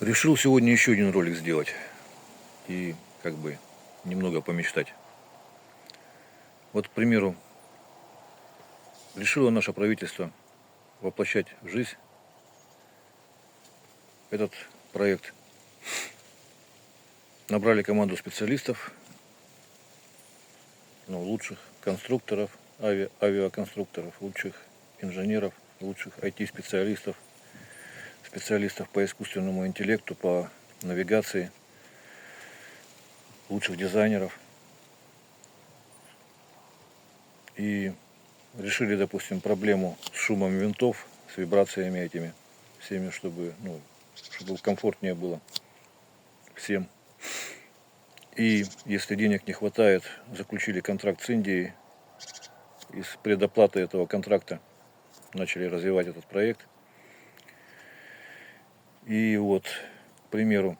Решил сегодня еще один ролик сделать и как бы немного помечтать. Вот, к примеру, решило наше правительство воплощать в жизнь этот проект. Набрали команду специалистов, лучших конструкторов, авиаконструкторов, лучших инженеров, лучших IT-специалистов, специалистов по искусственному интеллекту, по навигации, лучших дизайнеров. И решили, допустим, проблему с шумом винтов, с вибрациями этими всеми, чтобы комфортнее было всем. И если денег не хватает, заключили контракт с Индией. И с предоплатой этого контракта начали развивать этот проект. И вот, к примеру,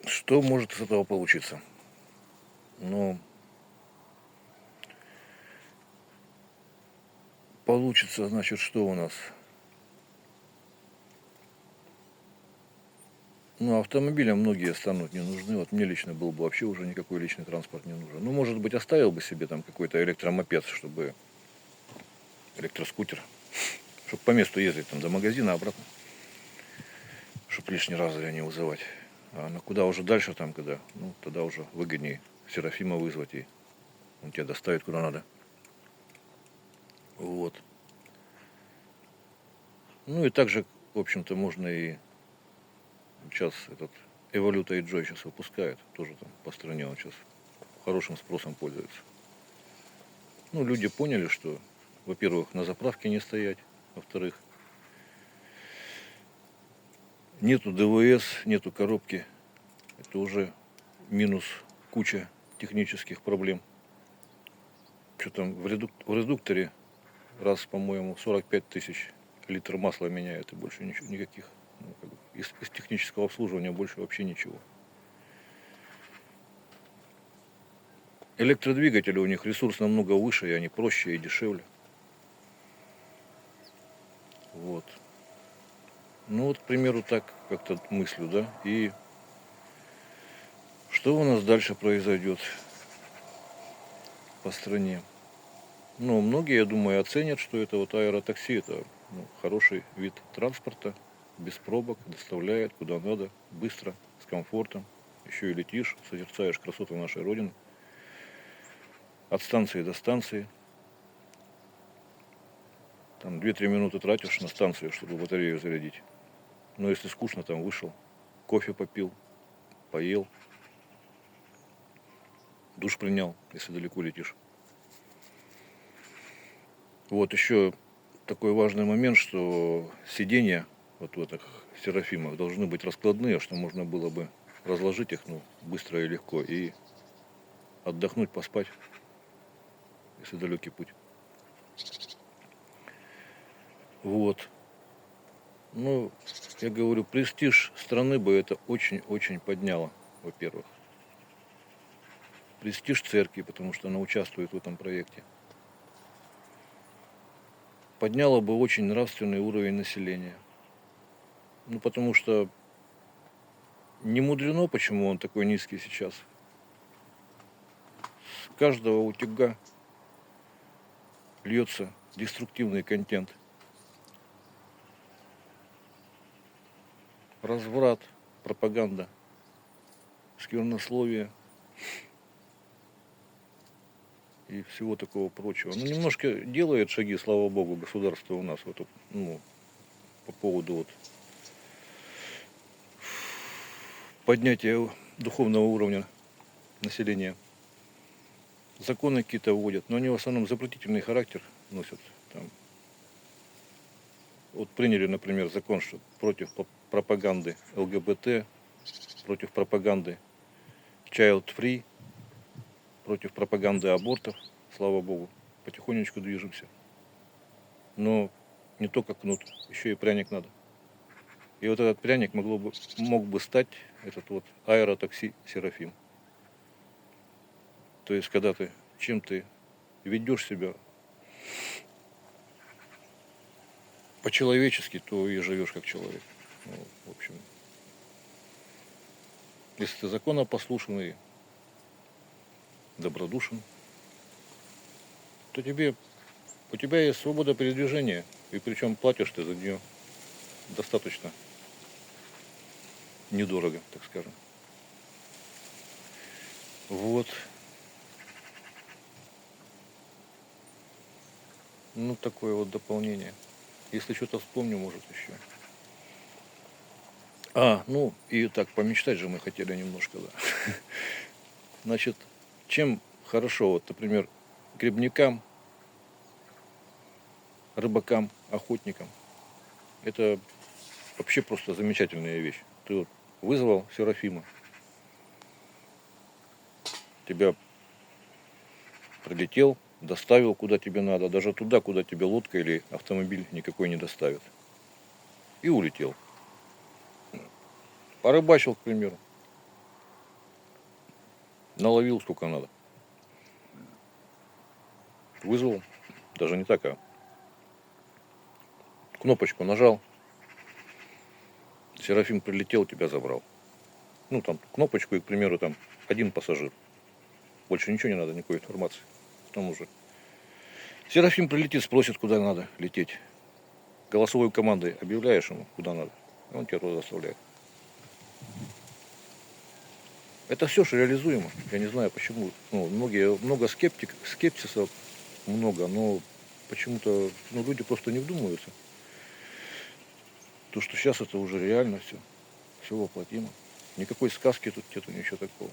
что может из этого получиться? Получится, значит, что у нас? Автомобилям многие станут не нужны. Вот мне лично был бы вообще уже никакой личный транспорт не нужен. Может быть, оставил бы себе там какой-то электромопед, чтобы электроскутер, чтобы по месту ездить там до магазина, обратно, чтобы лишний раз не вызывать. А куда уже дальше там, когда, тогда уже выгоднее Серафима вызвать, и он тебя доставит куда надо. Вот. И также, в общем-то, можно и сейчас этот Эволюта и Джой сейчас выпускают, тоже там по стране он сейчас хорошим спросом пользуется. Люди поняли, что, во-первых, на заправке не стоять, во-вторых, нету ДВС, нету коробки, это уже минус куча технических проблем. Что там в редукторе раз, по-моему, 45 тысяч литров масла меняют, и больше ничего, никаких. Из технического обслуживания больше вообще ничего. Электродвигатели у них ресурс намного выше, и они проще и дешевле. Вот. К примеру, так как-то мыслю, да. И что у нас дальше произойдет по стране? Многие, я думаю, оценят, что это вот аэротакси, это хороший вид транспорта, без пробок, доставляет куда надо, быстро, с комфортом. Еще и летишь, созерцаешь красоту нашей Родины. От станции до станции. Там 2-3 минуты тратишь на станцию, чтобы батарею зарядить. Но если скучно, там вышел, кофе попил, поел, душ принял, если далеко летишь. Вот еще такой важный момент, что сиденья вот в этих Серафимах должны быть раскладные, что можно было бы разложить их быстро и легко и отдохнуть, поспать, если далекий путь. Вот. Я говорю, престиж страны бы это очень-очень подняло, во-первых. Престиж церкви, потому что она участвует в этом проекте. Подняло бы очень нравственный уровень населения. Потому что не мудрено, почему он такой низкий сейчас. С каждого утюга льется деструктивный контент. Разврат, пропаганда, сквернословие и всего такого прочего. Немножко делает шаги, слава богу, государство у нас по поводу поднятия духовного уровня населения. Законы какие-то вводят, но они в основном запретительный характер носят. Вот приняли, например, закон, что против пропаганды ЛГБТ, против пропаганды child-free, против пропаганды абортов, слава богу, потихонечку движемся. Но не только кнут, еще и пряник надо. И вот этот пряник мог бы стать этот вот аэротакси Серафим. То есть, когда чем ты ведешь себя по-человечески, то и живешь как человек. Ну, в общем, если ты законопослушный, добродушен, то у тебя есть свобода передвижения, и причем платишь ты за нее достаточно недорого, так скажем. Вот. Ну, такое вот дополнение. Если что-то вспомню, может, еще. Ну, и так, помечтать же мы хотели немножко, да. Значит, чем хорошо, вот, например, грибникам, рыбакам, охотникам, это вообще просто замечательная вещь. Ты вот вызвал Серафима, тебя прилетел, доставил куда тебе надо, даже туда, куда тебе лодка или автомобиль никакой не доставит. И улетел. Порыбачил, к примеру. Наловил сколько надо. Вызвал, даже не так, а кнопочку нажал, Серафим прилетел, тебя забрал. Ну, там, кнопочку и, к примеру, там, один пассажир. Больше ничего не надо, никакой информации. Потом уже Серафим прилетит, спросит, куда надо лететь. Голосовой командой объявляешь ему, куда надо. И он тебя туда доставляет. Это все же реализуемо. Я не знаю, почему. Ну, много скепсиса много, но почему-то люди просто не вдумываются. То, что сейчас это уже реально все воплотимо. Никакой сказки тут нету, ничего такого.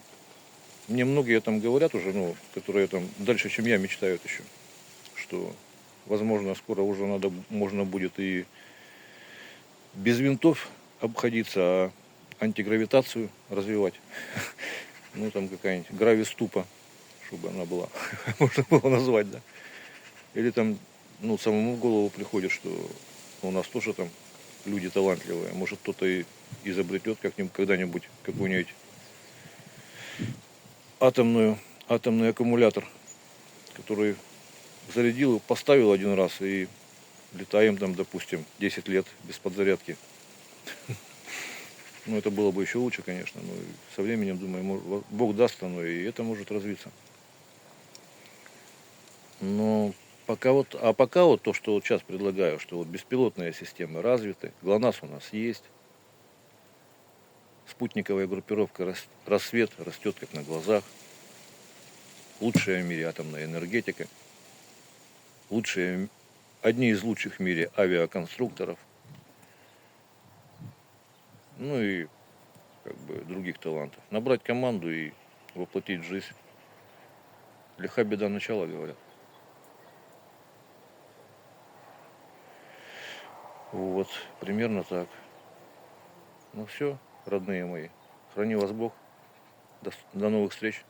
Мне многие там говорят уже, которые там дальше, чем я, мечтают еще, что, возможно, скоро уже можно будет и без винтов обходиться, а антигравитацию развивать. Ну, там какая-нибудь гравиступа, чтобы она была, можно было назвать, да. Или там, самому в голову приходит, что у нас тоже там люди талантливые. Может, кто-то и изобретет как-нибудь когда-нибудь какой-нибудь атомный аккумулятор, который зарядил, поставил один раз и летаем там, допустим, 10 лет без подзарядки. Ну, это было бы еще лучше, конечно. Но со временем, думаю, Бог даст, оно и это может развиться. Но пока вот то, что вот сейчас предлагаю, что вот беспилотные системы развиты, ГЛОНАСС у нас есть, спутниковая группировка «Рассвет» растет как на глазах, лучшая в мире атомная энергетика, одни из лучших в мире авиаконструкторов, ну и как бы других талантов. Набрать команду и воплотить в жизнь. Лиха беда начала, говорят. Вот, примерно так. Ну все, родные мои. Храни вас Бог. До новых встреч.